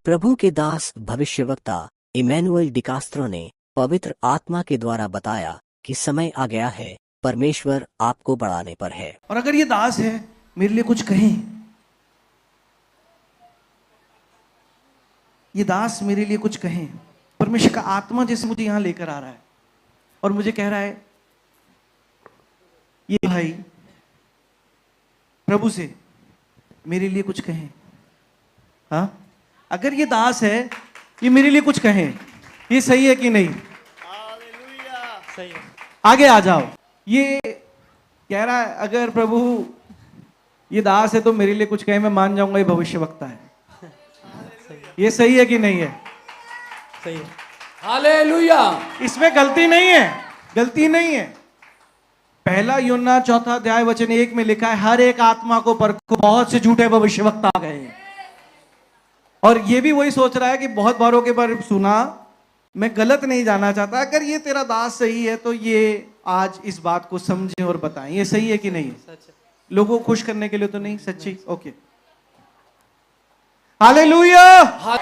प्रभु के दास भविष्यवक्ता इमैनुअल डिकास्त्रो ने पवित्र आत्मा के द्वारा बताया कि समय आ गया है, परमेश्वर आपको बढ़ाने पर है। और अगर ये दास है, मेरे लिए कुछ कहें। ये दास मेरे लिए कुछ कहें। परमेश्वर का आत्मा जैसे मुझे यहां लेकर आ रहा है और मुझे कह रहा है, ये भाई प्रभु से मेरे लिए कुछ कहें। हाँ, अगर ये दास है, ये मेरे लिए कुछ कहें। ये सही है कि नहीं? सही है। आगे आ जाओ। ये कह रहा है, अगर प्रभु ये दास है तो मेरे लिए कुछ कहे, मैं मान जाऊंगा ये भविष्यवक्ता है। ये सही है कि नहीं है? सही है। हालेलुया। इसमें गलती नहीं है, गलती नहीं है। पहला यूहन्ना 4 अध्याय वचन 1 में लिखा है, हर एक आत्मा को परखो, बहुत से झूठे भविष्यवक्ता आ गए। और ये भी वही सोच रहा है कि बहुत बारों के बारे में सुना, मैं गलत नहीं जाना चाहता। अगर ये तेरा दास सही है तो ये आज इस बात को समझें और बताएं, ये सही है कि नहीं है? सच है। लोगों को खुश करने के लिए तो नहीं, सच्ची? Okay, hallelujah.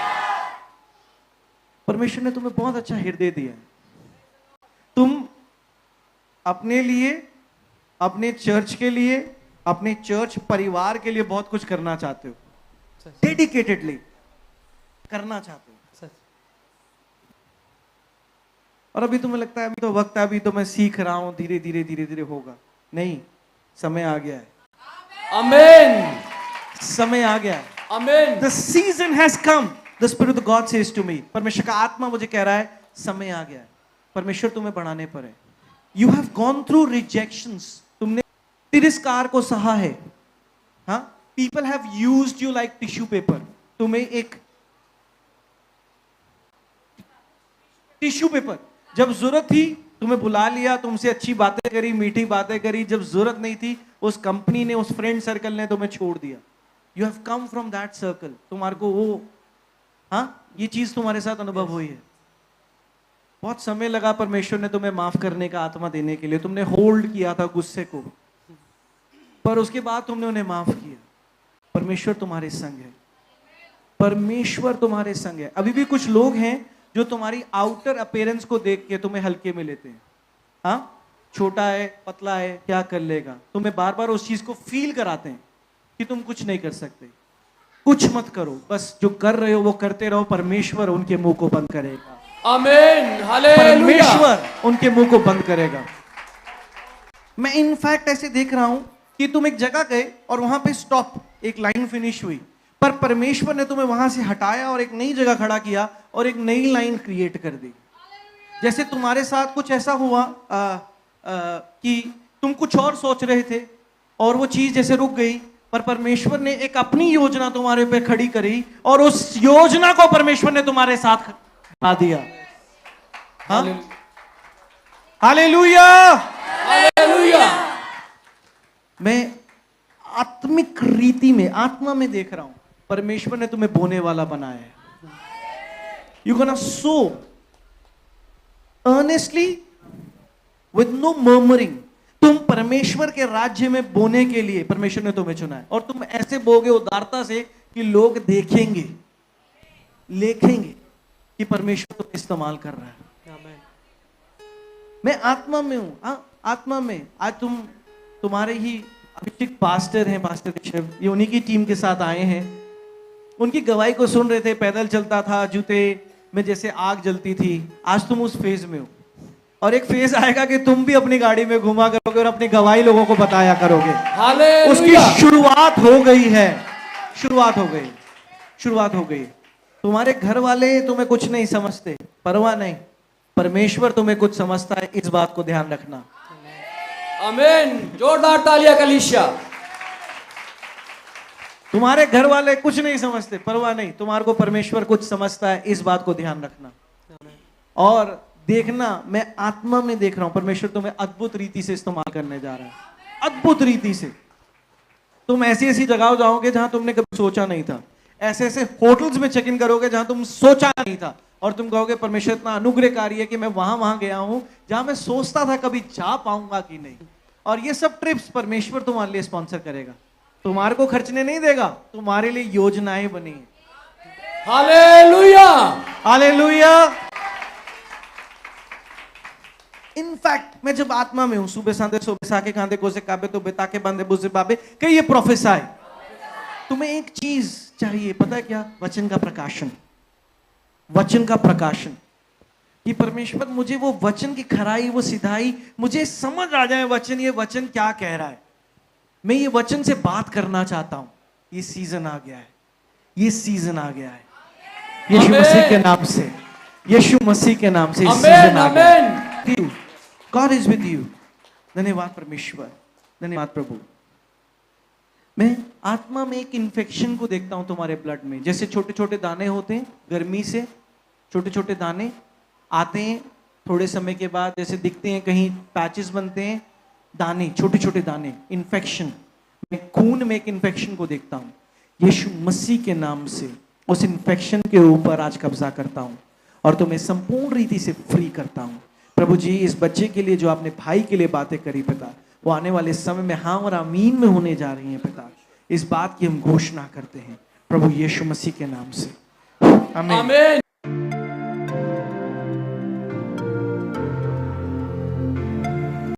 परमेश्वर ने तुम्हें बहुत अच्छा हृदय दिया है। तुम अपने लिए, अपने चर्च के लिए, अपने चर्च परिवार के लिए बहुत कुछ करना चाहते हो, डेडिकेटेडली करना चाहते हो। सच। और अभी तुम्हें लगता है अभी तो वक्त है, अभी तो मैं सीख रहा हूं, धीरे धीरे धीरे धीरे होगा। नहीं, समय आ गया है। आमेन। समय आ गया है। Amen. The season has come, the spirit of God says to me. परमेश्वर का आत्मा मुझे कह रहा है, समय आ गया है। परमेश्वर तुम्हें बढ़ाने पर है। You have gone through rejections, तुमने तिरस्कार को सहा है। हाँ, people have used you like tissue paper. तुम्हें एक टिश्यू पेपर, जब जरूरत थी तुम्हें बुला लिया, तुमसे अच्छी बातें करी, मीठी बातें करी। जब जरूरत नहीं थी, उस कंपनी ने, उस फ्रेंड सर्कल ने तुम्हें छोड़ दिया। You have come from that circle. तुम्हारे को वो, हाँ, ये चीज तुम्हारे साथ अनुभव हुई है। बहुत समय लगा परमेश्वर ने तुम्हें माफ करने का आत्मा देने के लिए। तुमने होल्ड किया था गुस्से को, पर उसके बाद तुमने उन्हें माफ किया। परमेश्वर तुम्हारे संग है। परमेश्वर तुम्हारे संग है। अभी भी कुछ लोग हैं जो तुम्हारी आउटर अपीयरेंस को देख के तुम्हें हल्के में लेते हैं। हाँ, छोटा है, पतला है, क्या कर लेगा। तुम्हें बार बार उस चीज को फील कराते हैं कि तुम कुछ नहीं कर सकते। कुछ मत करो, बस जो कर रहे हो वो करते रहो। परमेश्वर उनके मुंह को बंद करेगा। आमेन। हालेलुया। परमेश्वर उनके मुंह को बंद करेगा। मैं इनफैक्ट ऐसे देख रहा हूं कि तुम एक जगह गए और वहां पे स्टॉप, एक लाइन फिनिश हुई, पर परमेश्वर ने तुम्हें वहां से हटाया और एक नई जगह खड़ा किया और एक नई लाइन क्रिएट कर दी। जैसे तुम्हारे साथ कुछ ऐसा हुआ कि तुम कुछ और सोच रहे थे और वो चीज जैसे रुक गई, पर परमेश्वर ने एक अपनी योजना तुम्हारे पे खड़ी करी और उस योजना को परमेश्वर ने तुम्हारे साथ खड़ा दिया। हाँ, हालेलुया। हालेलुया। मैं आत्मिक रीति में, आत्मा में देख रहा हूं, परमेश्वर ने तुम्हें बोने वाला बनाया है। You gonna sow earnestly with no murmuring. तुम परमेश्वर के राज्य में बोने के लिए परमेश्वर ने तुम्हें चुना है। और तुम ऐसे बोगे उदारता से कि लोग देखेंगे, लिखेंगे कि परमेश्वर तुम इस्तेमाल कर रहा है। आमेन। मैं आत्मा में हूं। हाँ, आत्मा में। आज तुम्हारे ही अभिषेक पास्टर हैं, पास्टर ऋषभ, ये उन्हीं की टीम के साथ आए हैं। उनकी गवाही को सुन रहे थे। पैदल चलता था, जूते में जैसे आग जलती थी। आज तुम उस फेज में हो और एक फेज आएगा कि तुम भी अपनी गाड़ी में घुमा करोगे और अपनी गवाही लोगों को बताया करोगे। हालेलुया। उसकी शुरुआत हो गई है। शुरुआत हो गई, शुरुआत हो गई। तुम्हारे घर वाले तुम्हें कुछ नहीं समझते, परवाह नहीं। परमेश्वर तुम्हें कुछ समझता है, इस बात को ध्यान रखना। आमेन। जोरदार तालियां कलीसिया। तुम्हारे घर वाले कुछ नहीं समझते, परवाह नहीं। तुम्हारे को परमेश्वर कुछ समझता है, इस बात को ध्यान रखना। और देखना, मैं आत्मा में देख रहा हूं, परमेश्वर तुम्हें अद्भुत रीति से इस्तेमाल करने जा रहा है। अद्भुत रीति से। तुम ऐसी ऐसी जगह जाओगे जहां तुमने कभी सोचा नहीं था। ऐसे ऐसे होटल्स में चेक इन करोगे जहां तुम सोचा नहीं था। और तुम कहोगे परमेश्वर इतना अनुग्रहकारी है कि मैं वहां गया हूं जहां मैं सोचता था कभी जा पाऊंगा कि नहीं। और ये सब ट्रिप्स परमेश्वर तुम्हारे लिए स्पॉन्सर करेगा। तुम्हारे को खर्चने नहीं देगा, तुम्हारे लिए योजनाएं बनी है। हालेलुया। हालेलुया। इनफैक्ट मैं जब आत्मा में हूं, सुबह सांदे सुबह साके कांदे कोसे काबे तो बेताके बांधे बुझे बाबे कई ये प्रोफेसाई। तुम्हें एक चीज चाहिए, पता है क्या? वचन का प्रकाशन। वचन का प्रकाशन कि परमेश्वर मुझे वो वचन की खराई, वो सिधाई मुझे समझ आ जाए, वचन, ये वचन क्या कह रहा है। मैं ये वचन से बात करना चाहता हूं। ये सीजन आ गया है, ये सीजन आ गया है। यीशु आमीन। मसीह के नाम से, यीशु मसीह के नाम से आमीन, सीजन आ गया है। आमीन। God is with you. धन्यवाद परमेश्वर, धन्यवाद प्रभु। मैं आत्मा में एक इन्फेक्शन को देखता हूं तुम्हारे ब्लड में। जैसे छोटे छोटे दाने होते हैं, गर्मी से छोटे छोटे दाने आते हैं, थोड़े समय के बाद जैसे दिखते हैं, कहीं पैचेस बनते हैं, दाने, छोटे छोटे दाने, इन्फेक्शन। मैं खून में एक इन्फेक्शन को देखता हूं। यीशु मसीह के नाम से उस इन्फेक्शन के ऊपर आज कब्जा करता हूं और तुम्हें संपूर्ण रीति से फ्री करता हूं। प्रभु जी, इस बच्चे के लिए जो आपने भाई के लिए बातें करी पिता, वो आने वाले समय में हाँ और आमीन में होने जा रही हैं पिता। इस बात की हम घोषणा करते हैं प्रभु यीशु मसीह के नाम से। आमीन। आमीन।